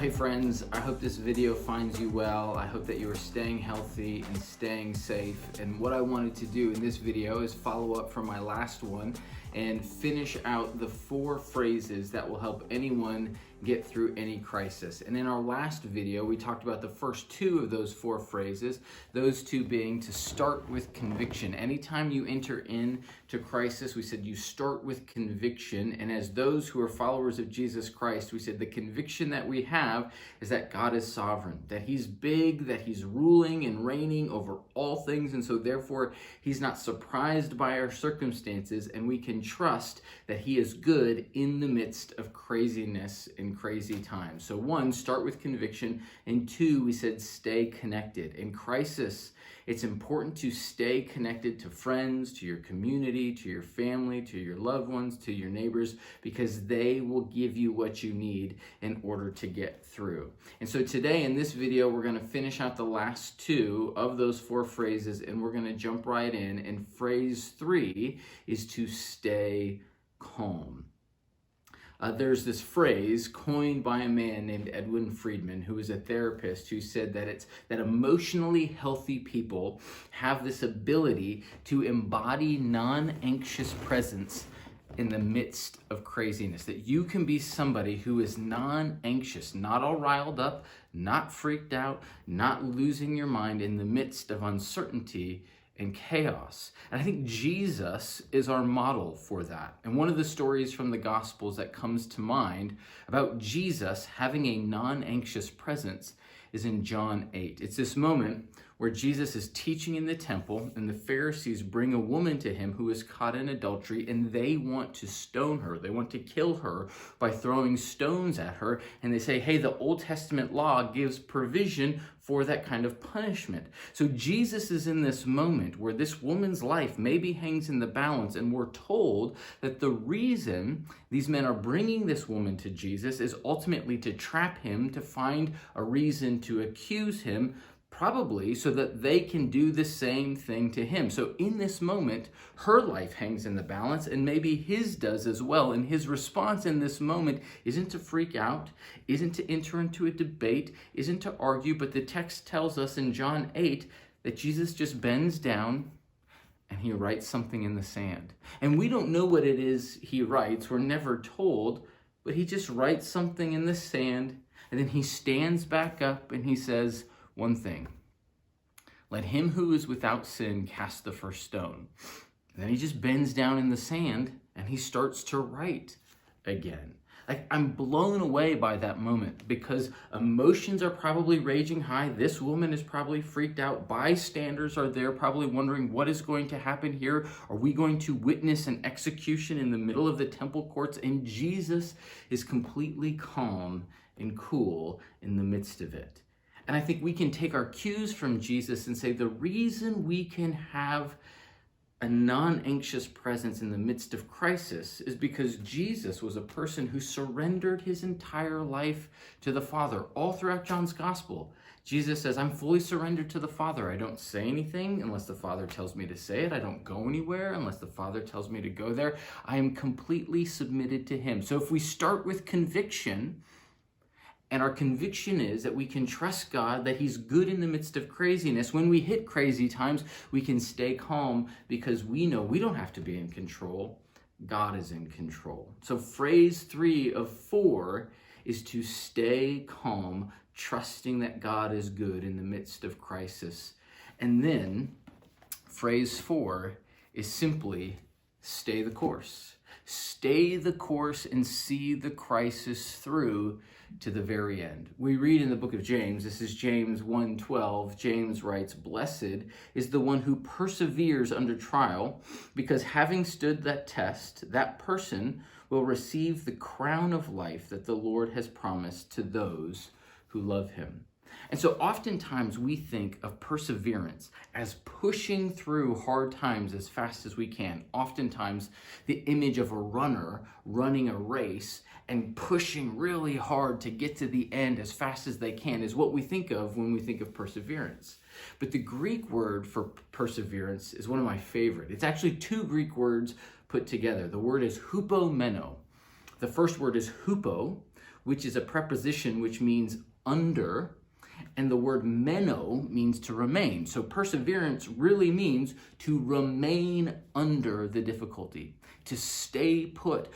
Well, hey friends, I hope this video finds you well. I hope that you are staying healthy and staying safe. And what I wanted to do in this video is follow up from my last one and finish out the 4 phrases that will help anyone get through any crisis. And in our last video, we talked about the first 2 of those 4 phrases, those 2 being to start with conviction. Anytime you enter into crisis, we said you start with conviction. And as those who are followers of Jesus Christ, we said the conviction that we have is that God is sovereign, that He's big, that He's ruling and reigning over all things. And so therefore, He's not surprised by our circumstances, and we can trust that He is good in the midst of craziness and crazy times. So 1, start with conviction, and 2, we said stay connected. In crisis, it's important to stay connected to friends, to your community, to your family, to your loved ones, to your neighbors, because they will give you what you need in order to get through. And so today in this video, we're going to finish out the last 2 of those 4 phrases, and we're going to jump right in. And phrase 3 is to stay calm. There's this phrase coined by a man named Edwin Friedman, who is a therapist, who said that emotionally healthy people have this ability to embody non-anxious presence in the midst of craziness. That you can be somebody who is non-anxious, not all riled up, not freaked out, not losing your mind in the midst of uncertainty and chaos. And I think Jesus is our model for that. And one of the stories from the Gospels that comes to mind about Jesus having a non-anxious presence is in John 8. It's this moment where Jesus is teaching in the temple, and the Pharisees bring a woman to him who is caught in adultery, and they want to stone her. They want to kill her by throwing stones at her. And they say, hey, the Old Testament law gives provision for that kind of punishment. So Jesus is in this moment where this woman's life maybe hangs in the balance, and we're told that the reason these men are bringing this woman to Jesus is ultimately to trap him, to find a reason to accuse him, probably so that they can do the same thing to him. So in this moment, her life hangs in the balance, and maybe his does as well. And his response in this moment isn't to freak out, isn't to enter into a debate, isn't to argue, but the text tells us in John 8 that Jesus just bends down and he writes something in the sand. And we don't know what it is he writes. We're never told, but he just writes something in the sand, and then he stands back up and he says one thing: let him who is without sin cast the first stone. And then he just bends down in the sand and he starts to write again. Like, I'm blown away by that moment, because emotions are probably raging high. This woman is probably freaked out. Bystanders are there probably wondering what is going to happen here. Are we going to witness an execution in the middle of the temple courts? And Jesus is completely calm and cool in the midst of it. And I think we can take our cues from Jesus and say the reason we can have a non-anxious presence in the midst of crisis is because Jesus was a person who surrendered his entire life to the Father. All throughout John's Gospel, Jesus says, I'm fully surrendered to the Father. I don't say anything unless the Father tells me to say it. I don't go anywhere unless the Father tells me to go there. I am completely submitted to him. So if we start with conviction, and our conviction is that we can trust God, that he's good in the midst of craziness, when we hit crazy times, we can stay calm because we know we don't have to be in control. God is in control. So phrase 3 of 4 is to stay calm, trusting that God is good in the midst of crisis. And then phrase 4 is simply stay the course. Stay the course and see the crisis through to the very end. We read in the book of James, this is James 1:12, James writes, blessed is the one who perseveres under trial, because having stood that test, that person will receive the crown of life that the Lord has promised to those who love him. And so oftentimes we think of perseverance as pushing through hard times as fast as we can. Oftentimes the image of a runner running a race and pushing really hard to get to the end as fast as they can is what we think of when we think of perseverance. But the Greek word for perseverance is one of my favorite. It's actually 2 Greek words put together. The word is hupomeno. The first word is hupo, which is a preposition which means under, and the word meno means to remain. So perseverance really means to remain under the difficulty, to stay put.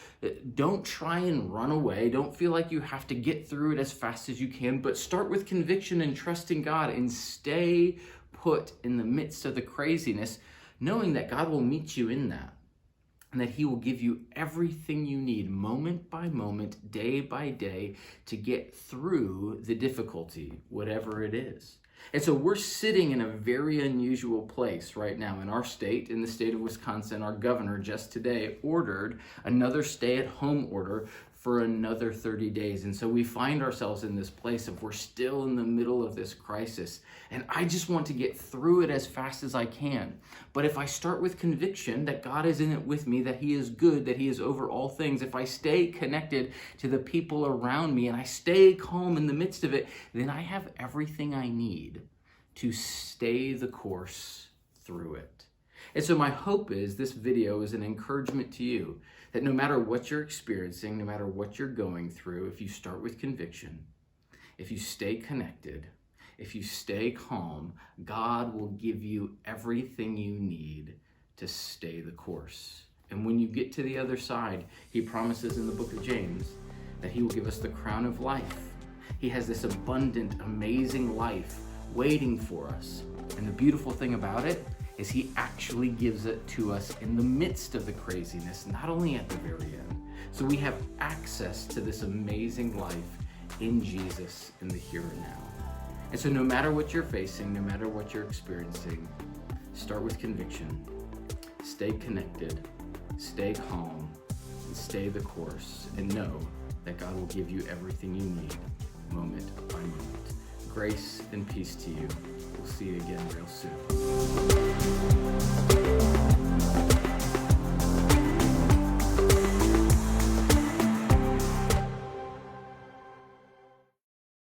Don't try and run away. Don't feel like you have to get through it as fast as you can, but start with conviction and trusting God and stay put in the midst of the craziness, knowing that God will meet you in that, and that he will give you everything you need moment by moment, day by day, to get through the difficulty, whatever it is. And so we're sitting in a very unusual place right now in our state, in the state of Wisconsin. Our governor just today ordered another stay-at-home order for another 30 days. And so we find ourselves in this place of we're still in the middle of this crisis. And I just want to get through it as fast as I can. But if I start with conviction that God is in it with me, that he is good, that he is over all things, if I stay connected to the people around me and I stay calm in the midst of it, then I have everything I need to stay the course through it. And so my hope is this video is an encouragement to you that no matter what you're experiencing, no matter what you're going through, if you start with conviction, if you stay connected, if you stay calm, God will give you everything you need to stay the course. And when you get to the other side, he promises in the book of James that he will give us the crown of life. He has this abundant, amazing life waiting for us. And the beautiful thing about it is he actually gives it to us in the midst of the craziness, not only at the very end. So we have access to this amazing life in Jesus in the here and now. And so no matter what you're facing, no matter what you're experiencing, start with conviction, stay connected, stay calm, and stay the course, and know that God will give you everything you need moment by moment. Grace and peace to you. We'll see you again real soon.